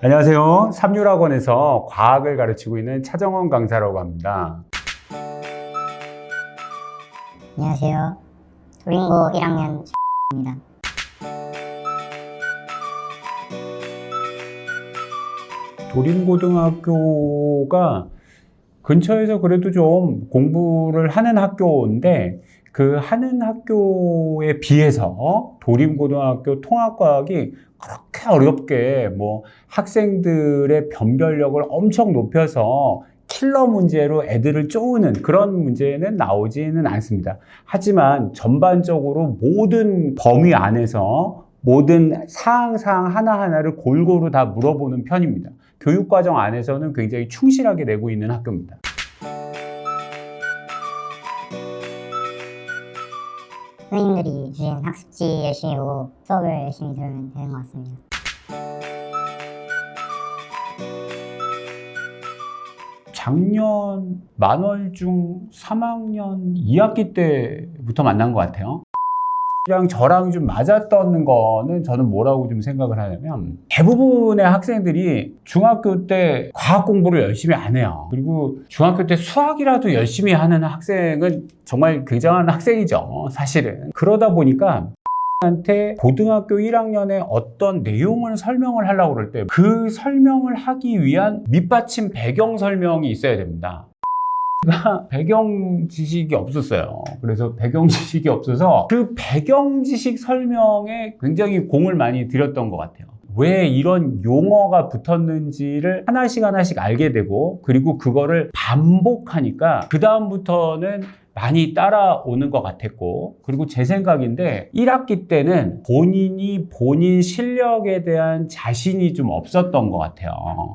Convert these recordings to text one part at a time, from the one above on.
안녕하세요. 삼육학원에서 과학을 가르치고 있는 차정원 강사라고 합니다. 안녕하세요. 도링고 1학년 입니다. 도림고등학교가 근처에서 그래도 좀 공부를 하는 학교인데 그 하는 학교에 비해서 도림고등학교 통합과학이 그렇게 어렵게 학생들의 변별력을 엄청 높여서 킬러 문제로 애들을 쪼우는 그런 문제는 나오지는 않습니다. 하지만 전반적으로 모든 범위 안에서 모든 사항 하나하나를 골고루 다 물어보는 편입니다. 교육과정 안에서는 굉장히 충실하게 내고 있는 학교입니다. 선생님들이 주신 학습지 열심히 보고 수업을 열심히 들으면 되는 것 같습니다. 작년 만월중 3학년 2학기 때부터 만난 것 같아요. 저랑 좀 맞았던 거는 저는 뭐라고 좀 생각을 하냐면 대부분의 학생들이 중학교 때 과학 공부를 열심히 안 해요. 그리고 중학교 때 수학이라도 열심히 하는 학생은 정말 굉장한 학생이죠, 사실은. 그러다 보니까 한테 고등학교 1학년에 어떤 내용을 설명을 하려고 그럴 때 그 설명을 하기 위한 밑받침 배경 설명이 있어야 됩니다. 배경 지식이 없었어요. 그래서 배경 지식이 없어서 그 배경 지식 설명에 굉장히 공을 많이 들였던 것 같아요. 왜 이런 용어가 붙었는지를 하나씩 알게 되고, 그리고 그거를 반복하니까 그 다음부터는 많이 따라오는 것 같았고, 그리고 제 생각인데 1학기 때는 본인이 본인 실력에 대한 자신이 좀 없었던 것 같아요.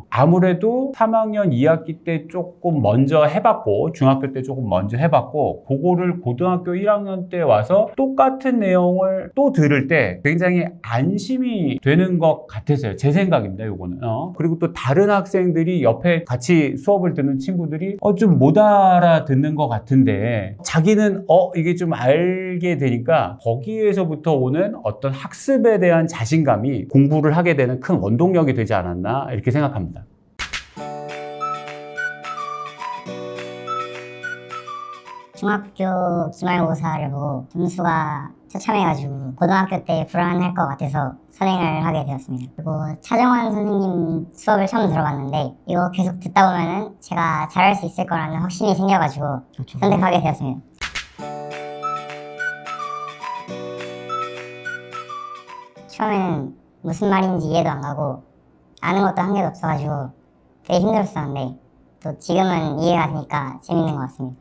아무래도 3학년 2학기 때 조금 먼저 해봤고, 중학교 때 조금 먼저 해봤고, 그거를 고등학교 1학년 때 와서 똑같은 내용을 또 들을 때 굉장히 안심이 되는 것 같았어요. 제 생각입니다, 요거는. 그리고 또 다른 학생들이 옆에 같이 수업을 듣는 친구들이 좀 못 알아듣는 것 같은데 자기는 이게 좀 알게 되니까 거기에서부터 오는 어떤 학습에 대한 자신감이 공부를 하게 되는 큰 원동력이 되지 않았나 이렇게 생각합니다. 중학교 기말고사를 보고 점수가 처참해가지고 고등학교 때 불안할 것 같아서 선행을 하게 되었습니다. 그리고 차정원 선생님 수업을 처음 들어봤는데 이거 계속 듣다 보면은 제가 잘할 수 있을 거라는 확신이 생겨가지고 선택하게 되었습니다. 처음에는 무슨 말인지 이해도 안 가고 아는 것도 한 개도 없어가지고 되게 힘들었었는데 또 지금은 이해가 되니까 재밌는 것 같습니다.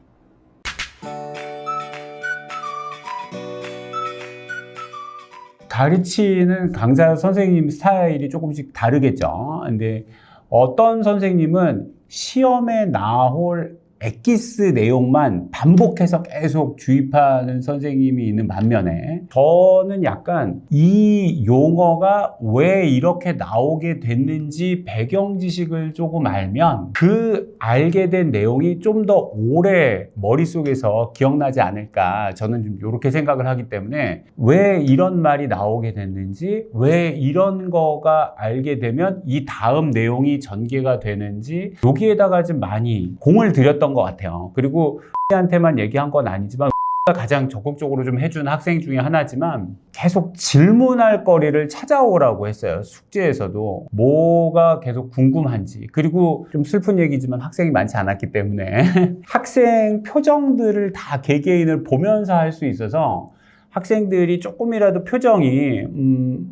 가르치는 강사 선생님 스타일이 조금씩 다르겠죠. 근데 어떤 선생님은 시험에 나올 엑기스 내용만 반복해서 계속 주입하는 선생님이 있는 반면에 저는 약간 이 용어가 왜 이렇게 나오게 됐는지 배경 지식을 조금 알면 그 알게 된 내용이 좀 더 오래 머릿속에서 기억나지 않을까, 저는 좀 이렇게 생각을 하기 때문에 왜 이런 말이 나오게 됐는지, 왜 이런 거가 알게 되면 이 다음 내용이 전개가 되는지 여기에다가 좀 많이 공을 들였던 것 같아요. 그리고 한테만 얘기한 건 아니지만 가장 적극적으로 좀 해준 학생 중에 하나지만 계속 질문할 거리를 찾아오라고 했어요. 숙제에서도 뭐가 계속 궁금한지. 그리고 좀 슬픈 얘기지만 학생이 많지 않았기 때문에 학생 표정들을 다 개개인을 보면서 할 수 있어서 학생들이 조금이라도 표정이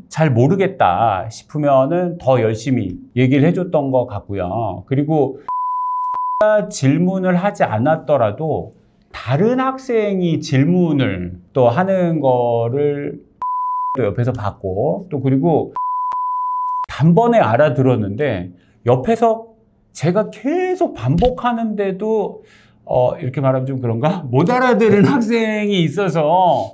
잘 모르겠다 싶으면은 더 열심히 얘기를 해줬던 것 같고요. 그리고 질문을 하지 않았더라도 다른 학생이 질문을 또 하는 거를 또 옆에서 봤고, 또 그리고 단번에 알아들었는데 옆에서 제가 계속 반복하는데도 이렇게 말하면 좀 그런가? 못 알아들은 학생이 있어서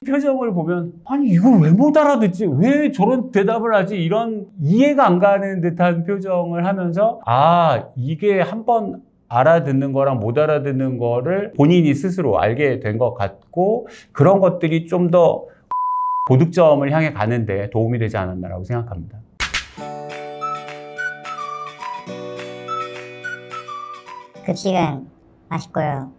표정을 보면 아니 이걸 왜 못 알아듣지? 왜 저런 대답을 하지? 이런 이해가 안 가는 듯한 표정을 하면서 아 이게 한번 알아듣는 거랑 못 알아듣는 거를 본인이 스스로 알게 된 것 같고, 그런 것들이 좀 더 고득점을 향해 가는데 도움이 되지 않았나라고 생각합니다. 급식은 맛있고요.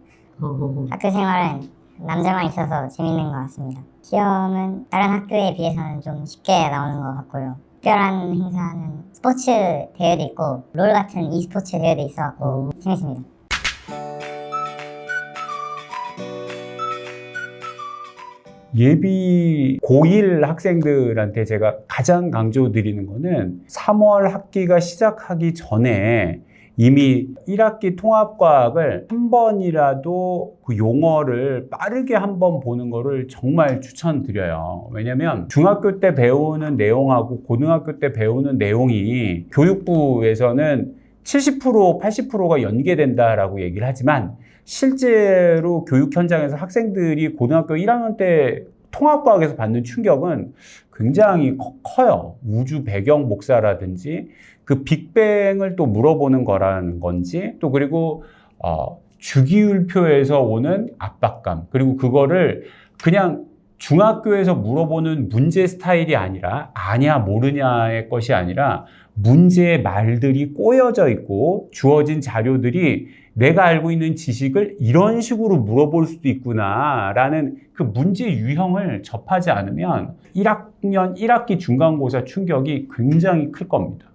학교 생활은 남자만 있어서 재밌는 것 같습니다. 시험은 다른 학교에 비해서는 좀 쉽게 나오는 것 같고요. 특별한 행사는 스포츠 대회도 있고 롤 같은 e스포츠 대회도 있어갖고 재밌습니다. 예비 고1 학생들한테 제가 가장 강조드리는 거는 3월 학기가 시작하기 전에 이미 1학기 통합과학을 한 번이라도 그 용어를 빠르게 한번 보는 거를 정말 추천드려요. 왜냐면 중학교 때 배우는 내용하고 고등학교 때 배우는 내용이 교육부에서는 70%, 80%가 연계된다라고 얘기를 하지만 실제로 교육 현장에서 학생들이 고등학교 1학년 때 통합과학에서 받는 충격은 굉장히 커요. 우주 배경 목사라든지 그 빅뱅을 또 물어보는 거라는 건지, 또 그리고 주기율표에서 오는 압박감, 그리고 그거를 그냥 중학교에서 물어보는 문제 스타일이 아니라 아냐 모르냐의 것이 아니라 문제의 말들이 꼬여져 있고 주어진 자료들이 내가 알고 있는 지식을 이런 식으로 물어볼 수도 있구나라는 그 문제 유형을 접하지 않으면 1학년 1학기 중간고사 충격이 굉장히 클 겁니다.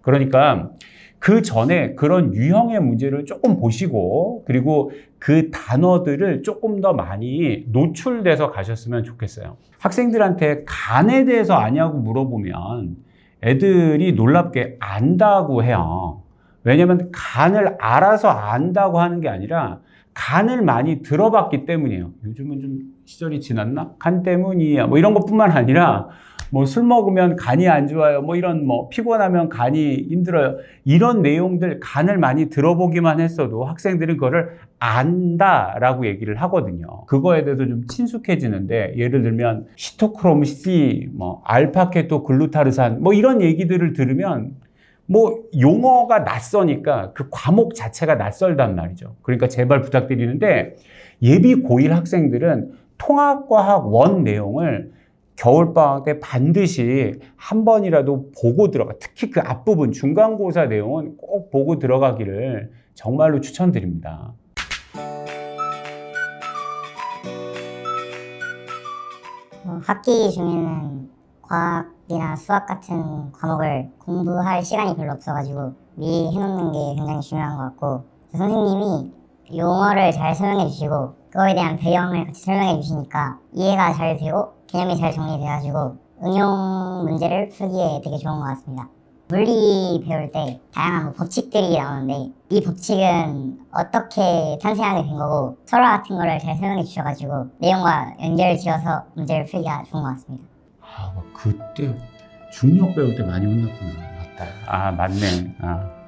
그러니까 그 전에 그런 유형의 문제를 조금 보시고, 그리고 그 단어들을 조금 더 많이 노출돼서 가셨으면 좋겠어요. 학생들한테 간에 대해서 아냐고 물어보면 애들이 놀랍게 안다고 해요. 왜냐면 간을 알아서 안다고 하는 게 아니라 간을 많이 들어봤기 때문이에요. 요즘은 좀 시절이 지났나? 간 때문이야. 뭐 이런 것뿐만 아니라 뭐 술 먹으면 간이 안 좋아요. 뭐 이런 뭐 피곤하면 간이 힘들어요. 이런 내용들 간을 많이 들어보기만 했어도 학생들은 그거를 안다라고 얘기를 하거든요. 그거에 대해서 좀 친숙해지는데, 예를 들면 시토크롬 C, 뭐 알파케토 글루타르산 뭐 이런 얘기들을 들으면 뭐 용어가 낯서니까 그 과목 자체가 낯설단 말이죠. 그러니까 제발 부탁드리는데 예비 고1 학생들은 통합과학 원 내용을 겨울방학 때 반드시 한 번이라도 보고 들어가, 특히 그 앞부분 중간고사 내용은 꼭 보고 들어가기를 정말로 추천드립니다. 학기 중에는 과학이나 수학 같은 과목을 공부할 시간이 별로 없어가지고 미리 해놓는 게 굉장히 중요한 것 같고, 선생님이 용어를 잘 설명해 주시고 그거에 대한 배경을 같이 설명해 주시니까 이해가 잘 되고 개념이 잘 정리돼가지고 응용 문제를 풀기에 되게 좋은 것 같습니다. 물리 배울 때 다양한 뭐 법칙들이 나오는데 이 법칙은 어떻게 탄생하게 된 거고 설화 같은 거를 잘 설명해 주셔가지고 내용과 연결을 지어서 문제를 풀기가 좋은 것 같습니다. 그때 중력 배울 때 많이 혼났구나. 맞다. 맞네.